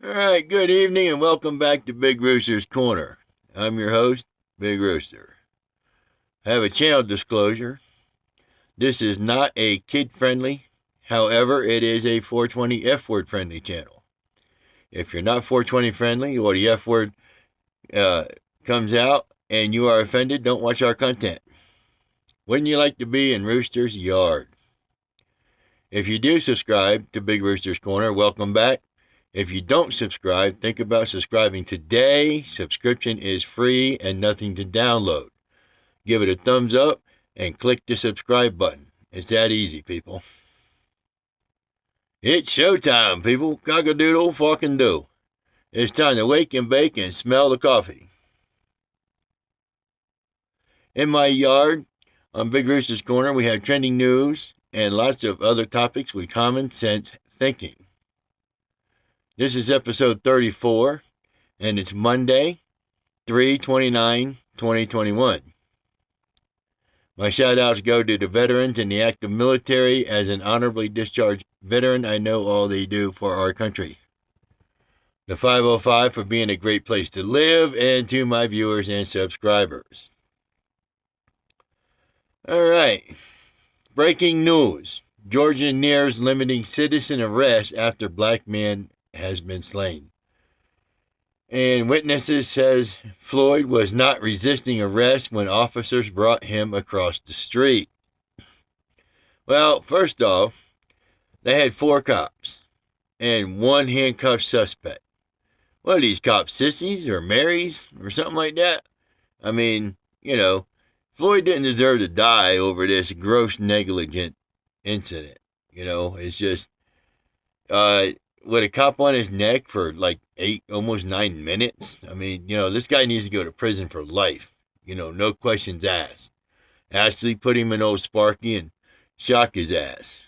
All right, good evening and welcome back to Big Rooster's Corner. I'm your host, Big Rooster. I have a channel disclosure. This is not a kid friendly, however, it is a 420 F word friendly channel. If you're not 420 friendly or the F word uh, comes out and you are offended, don't watch our content. Wouldn't you like to be in Rooster's yard? If you do subscribe to Big Rooster's Corner, welcome back. If you don't subscribe, think about subscribing today. Subscription is free and nothing to download. Give it a thumbs up and click the subscribe button. It's that easy, people. It's showtime, people. Cock-a-doodle fucking do. It's time to wake and bake and smell the coffee. In my yard, on Big Rooster's Corner, we have trending news and lots of other topics with common sense thinking. This is episode 34, and it's Monday, 3/29/2021. My shout-outs go to the veterans in the active military. As an honorably discharged veteran, I know all they do for our country. The 505 for being a great place to live, and to my viewers and subscribers. All right. Breaking news. Georgia nears limiting citizen arrest after black man has been slain. And witnesses says Floyd was not resisting arrest when officers brought him across the street. Well, first off, they had 4 cops and 1 handcuffed suspect. What are these cops, sissies or Marys or something like that? I mean, Floyd didn't deserve to die over this gross negligent incident. It's just, with a cop on his neck for like 8, almost 9 minutes. I mean, this guy needs to go to prison for life. No questions asked. Actually put him in old Sparky and shock his ass.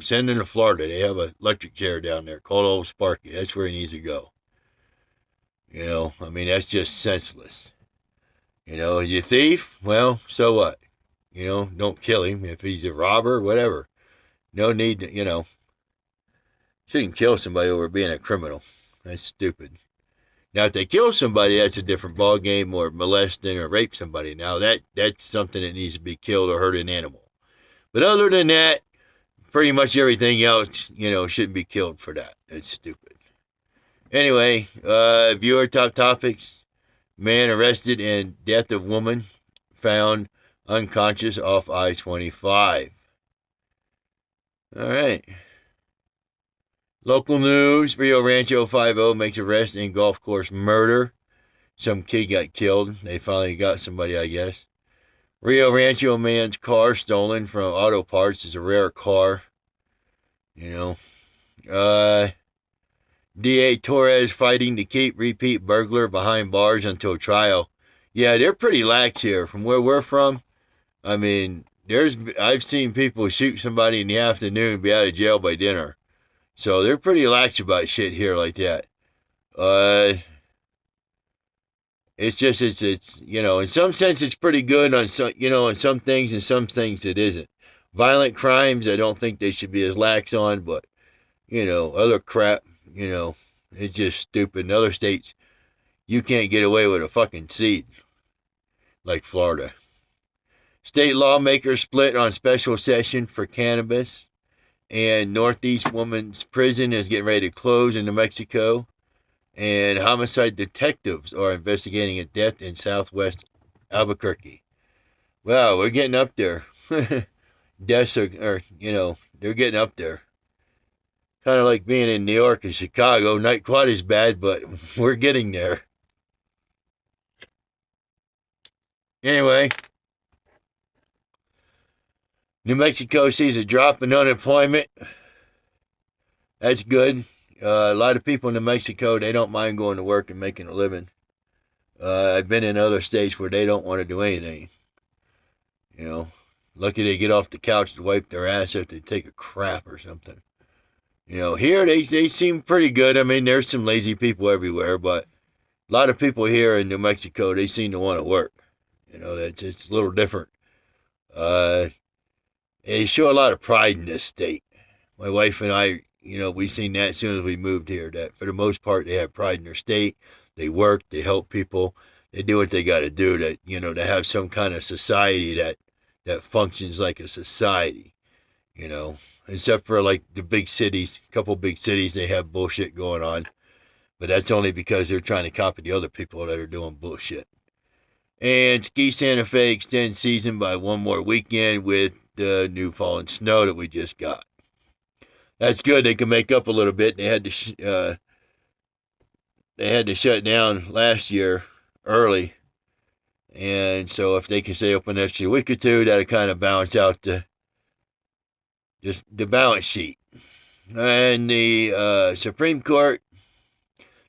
Send him to Florida. They have an electric chair down there called old Sparky. That's where he needs to go. I mean, that's just senseless. Is he a thief? Well, so what? Don't kill him if he's a robber, whatever. No need to, shouldn't kill somebody over being a criminal. That's stupid. Now, if they kill somebody, that's a different ballgame, or molesting or rape somebody. Now, that's something that needs to be killed or hurt an animal. But other than that, pretty much everything else, shouldn't be killed for that. It's stupid. Anyway, viewer top topics. Man arrested and death of woman found unconscious off I-25. All right. Local news, Rio Rancho 50 makes arrest in golf course murder. Some kid got killed. They finally got somebody, I guess. Rio Rancho man's car stolen from auto parts. Is a rare car. D.A. Torres fighting to keep repeat burglar behind bars until trial. Yeah, they're pretty lax here. From where we're from, I mean, I've seen people shoot somebody in the afternoon and be out of jail by dinner. So they're pretty lax about shit here like that. It's just, it's in some sense it's pretty good on some, in some things, and some things it isn't. Violent crimes, I don't think they should be as lax on, but, other crap, it's just stupid. In other states, you can't get away with a fucking seed, like Florida. State lawmakers split on special session for cannabis, and Northeast Women's Prison is getting ready to close in New Mexico, and homicide detectives are investigating a death in Southwest Albuquerque. Wow, we're getting up there. Deaths are, they're getting up there. Kind of like being in New York and Chicago. Not quite as bad, but we're getting there. Anyway, New Mexico sees a drop in unemployment. That's good. A lot of people in New Mexico, they don't mind going to work and making a living. I've been in other states where they don't want to do anything. Lucky they get off the couch to wipe their ass if they take a crap or something. Here they seem pretty good. I mean, there's some lazy people everywhere, but a lot of people here in New Mexico, they seem to want to work. That's it's a little different. They show a lot of pride in this state. My wife and I, we seen that as soon as we moved here, that for the most part, they have pride in their state. They work, they help people, they do what they got to do to have some kind of society that functions like a society, except for like the big cities, a couple big cities, they have bullshit going on. But that's only because they're trying to copy the other people that are doing bullshit. And Ski Santa Fe extends season by one more weekend with the new fallen snow that we just got. That's good. They can make up a little bit. They had to shut down last year early, and so if they can stay open an extra week or two, that'll kind of balance out the balance sheet. And the Supreme Court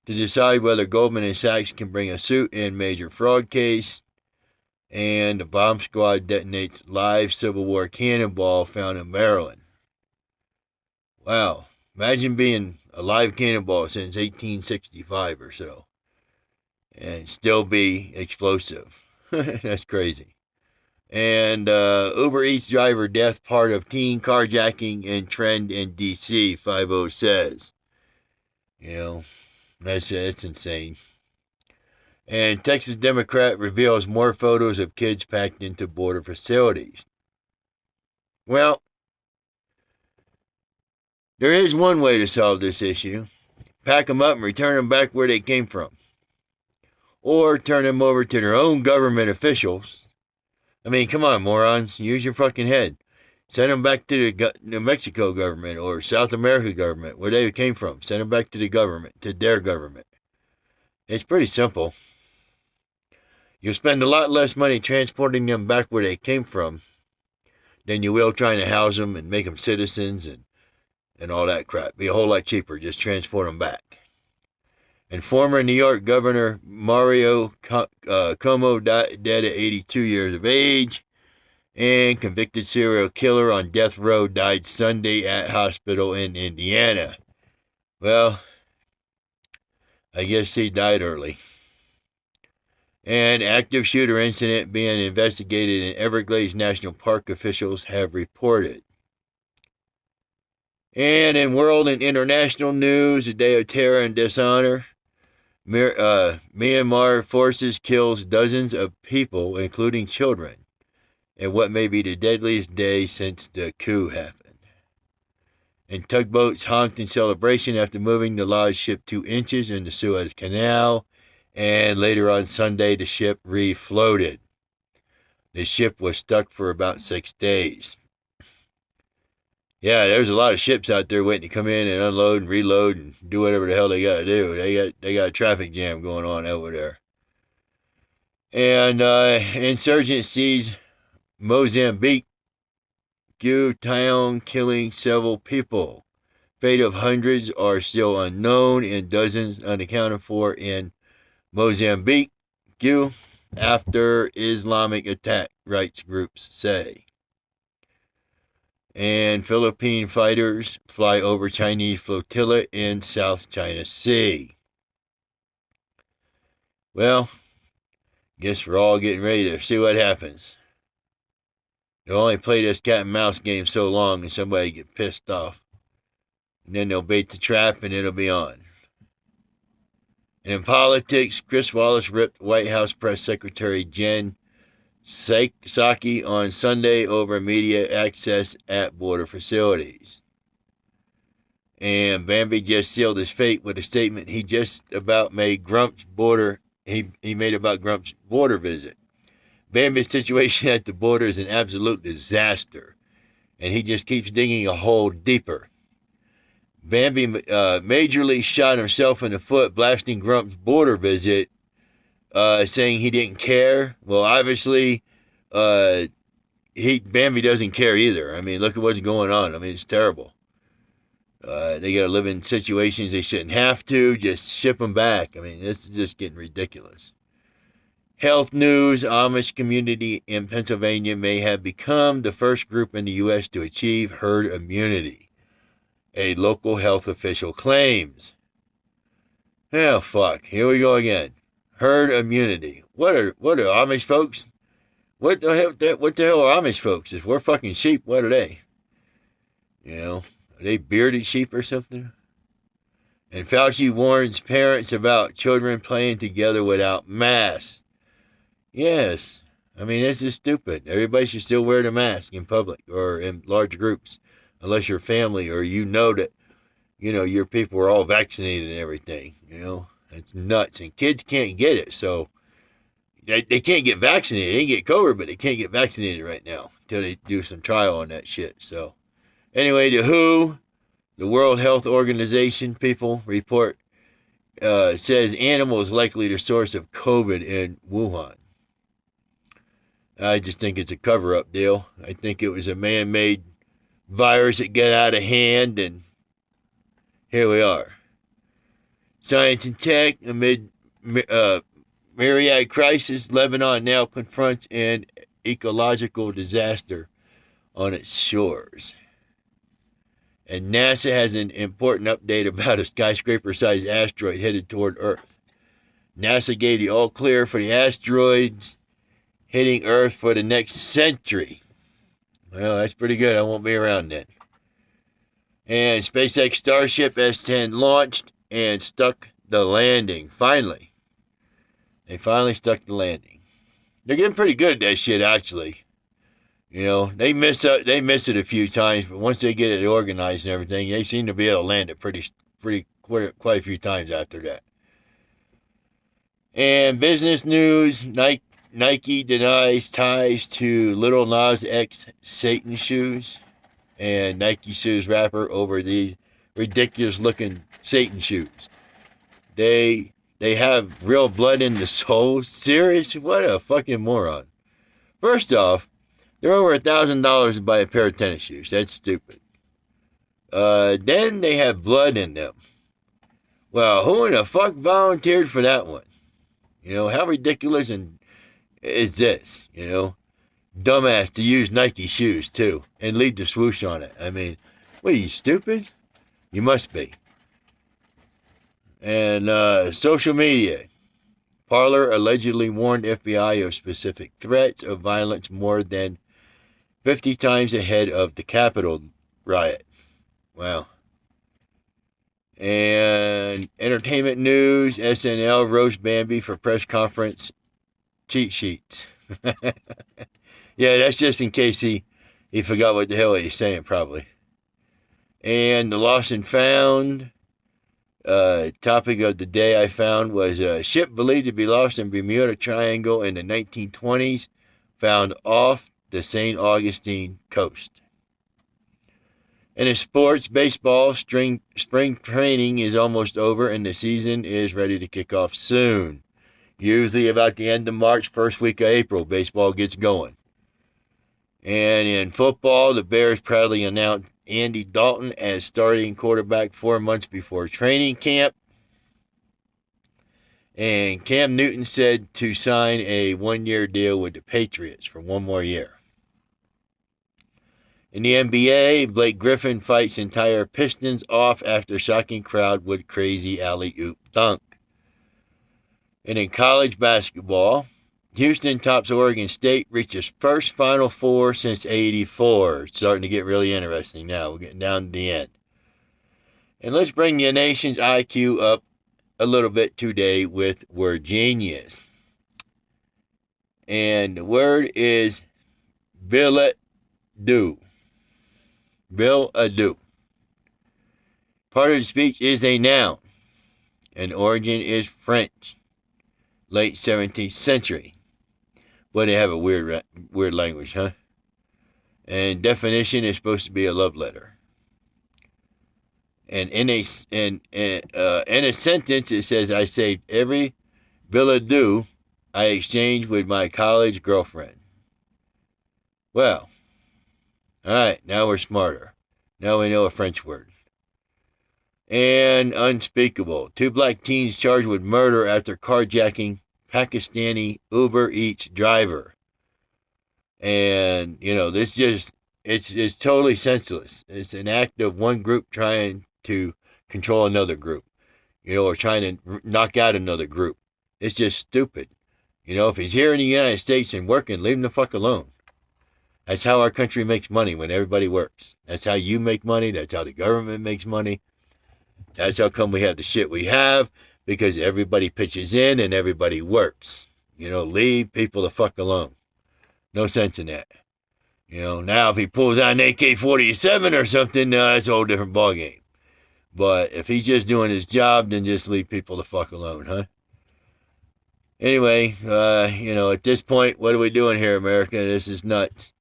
to decide whether Goldman Sachs can bring a suit in major fraud case. And the bomb squad detonates live Civil War cannonball found in Maryland. Wow. Imagine being a live cannonball since 1865 or so and still be explosive. That's crazy. And Uber Eats driver death part of teen carjacking and trend in D.C., 50 says. That's insane. And Texas Democrat reveals more photos of kids packed into border facilities. Well, there is one way to solve this issue. Pack them up and return them back where they came from. Or turn them over to their own government officials. I mean, come on, morons. Use your fucking head. Send them back to the New Mexico government or South America government, where they came from. Send them back to the government, to their government. It's pretty simple. You'll spend a lot less money transporting them back where they came from than you will trying to house them and make them citizens and all that crap. Be a whole lot cheaper. Just transport them back. And former New York Governor Mario Cuomo dead at 82 years of age. And convicted serial killer on death row died Sunday at hospital in Indiana. Well, I guess he died early. And active shooter incident being investigated in Everglades National Park, officials have reported. And in world and international news, a day of terror and dishonor. Myanmar forces kills dozens of people, including children, in what may be the deadliest day since the coup happened. And tugboats honked in celebration after moving the lodge ship 2 inches in the Suez Canal. And later on Sunday, the ship refloated. The ship was stuck for about 6 days. Yeah, there's a lot of ships out there waiting to come in and unload and reload and do whatever the hell they got to do. They got a traffic jam going on over there. And insurgents seize Mozambique town, killing several people. Fate of hundreds are still unknown and dozens unaccounted for in Mozambique after Islamic attack, rights groups say. And Philippine fighters fly over Chinese flotilla in South China Sea. Well, guess we're all getting ready to see what happens. They'll only play this cat and mouse game so long and somebody get pissed off. And then they'll bait the trap and it'll be on. And in politics, Chris Wallace ripped White House Press Secretary Jen Psaki on Sunday over media access at border facilities. And Bambi just sealed his fate with a statement he just about made Grump's border. He made about Grump's border visit. Bambi's situation at the border is an absolute disaster, and he just keeps digging a hole deeper. Bambi majorly shot himself in the foot blasting Grump's border visit, saying he didn't care. Well, obviously, Bambi doesn't care either. I mean, look at what's going on. I mean, it's terrible. They got to live in situations they shouldn't have to. Just ship them back. I mean, this is just getting ridiculous. Health news, Amish community in Pennsylvania may have become the first group in the U.S. to achieve herd immunity. A local health official claims. Oh, fuck. Here we go again. Herd immunity. What are Amish folks? What the hell are Amish folks? If we're fucking sheep, what are they? Are they bearded sheep or something? And Fauci warns parents about children playing together without masks. Yes. I mean, this is stupid. Everybody should still wear the mask in public or in large groups, unless you're family or you know that, your people are all vaccinated and everything, It's nuts. And kids can't get it, so they can't get vaccinated. They can get COVID, but they can't get vaccinated right now until they do some trial on that shit. So, anyway, the WHO, the World Health Organization people report says animals likely the source of COVID in Wuhan. I just think it's a cover-up deal. I think it was a man-made virus that got out of hand, and here we are. Science and tech amid myriad crisis, Lebanon now confronts an ecological disaster on its shores. And NASA has an important update about a skyscraper-sized asteroid headed toward Earth. NASA gave the all-clear for the asteroids hitting Earth for the next century. Well, that's pretty good. I won't be around then. And SpaceX Starship S-10 launched and stuck the landing. Finally. They finally stuck the landing. They're getting pretty good at that shit, actually. They miss it a few times, but once they get it organized and everything, they seem to be able to land it quite a few times after that. And business news, Nike denies ties to Lil Nas X Satan shoes, and Nike sues rapper over these ridiculous-looking Satan shoes. They have real blood in the soles. Serious? What a fucking moron. First off, they're over $1,000 to buy a pair of tennis shoes. That's stupid. Then they have blood in them. Well, who in the fuck volunteered for that one? How ridiculous is this? Dumbass to use Nike shoes, too, and leave the swoosh on it. I mean, what, are you stupid? You must be. And social media. Parler allegedly warned FBI of specific threats of violence more than 50 times ahead of the Capitol riot. Wow. And entertainment news, SNL roast Bambi for press conference cheat sheets. Yeah, that's just in case he forgot what the hell he was saying, probably. And the lost and found topic of the day I found was a ship believed to be lost in Bermuda Triangle in the 1920s, found off the St. Augustine coast. And in sports, baseball, spring training is almost over and the season is ready to kick off soon. Usually about the end of March, first week of April, baseball gets going. And in football, the Bears proudly announced Andy Dalton as starting quarterback 4 months before training camp. And Cam Newton said to sign a 1-year deal with the Patriots for 1 more year. In the NBA, Blake Griffin fights entire Pistons off after shocking crowd with crazy alley-oop dunk. And in college basketball, Houston tops Oregon State, reaches first Final Four since '84. It's starting to get really interesting now. We're getting down to the end. And let's bring the nation's IQ up a little bit today with word genius. And the word is billet-doux. Billet-doux. Part of the speech is a noun, and origin is French, late 17th century. Boy, they have a weird language, huh? And definition is supposed to be a love letter. And in a sentence, it says, I saved every billet-doux I exchanged with my college girlfriend. Well, all right, now we're smarter. Now we know a French word. And unspeakable. 2 black teens charged with murder after carjacking Pakistani Uber Eats driver. And, this just, it's totally senseless. It's an act of one group trying to control another group, or trying to knock out another group. It's just stupid. If he's here in the United States and working, leave him the fuck alone. That's how our country makes money, when everybody works. That's how you make money. That's how the government makes money. That's how come we have the shit we have, because everybody pitches in and everybody works. Leave people the fuck alone. No sense in that. Now if he pulls out an AK-47 or something, that's a whole different ballgame. But if he's just doing his job, then just leave people the fuck alone, huh? Anyway, at this point, what are we doing here, America? This is nuts.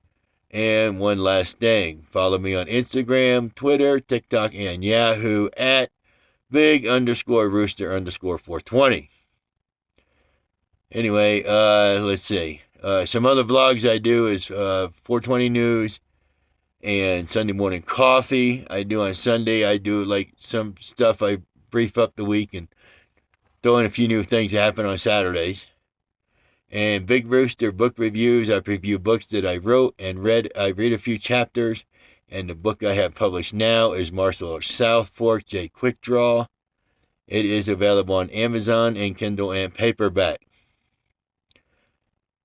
And one last thing. Follow me on Instagram, Twitter, TikTok, and Yahoo at big_rooster_420. Anyway, let's see. Some other vlogs I do is 420 News and Sunday Morning Coffee. I do on Sunday. I do like some stuff. I brief up the week and throw in a few new things that happen on Saturdays. And Big Rooster book reviews. I preview books that I wrote and read. I read a few chapters. And the book I have published now is Marcel South Fork, J. Quick Draw. It is available on Amazon and Kindle and paperback.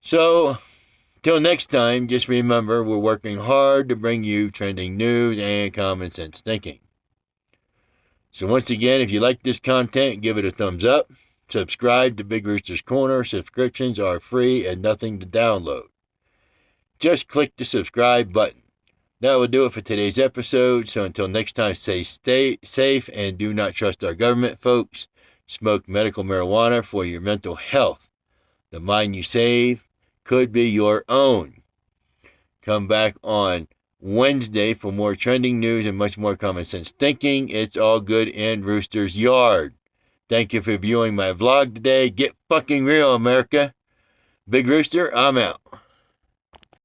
So, till next time, just remember we're working hard to bring you trending news and common sense thinking. So once again, if you like this content, give it a thumbs up. Subscribe to Big Rooster's Corner. Subscriptions are free and nothing to download. Just click the subscribe button. That will do it for today's episode. So until next time, stay safe and do not trust our government, folks. Smoke medical marijuana for your mental health. The mind you save could be your own. Come back on Wednesday for more trending news and much more common sense thinking. It's all good in Rooster's yard. Thank you for viewing my vlog today. Get fucking real, America. Big Rooster, I'm out.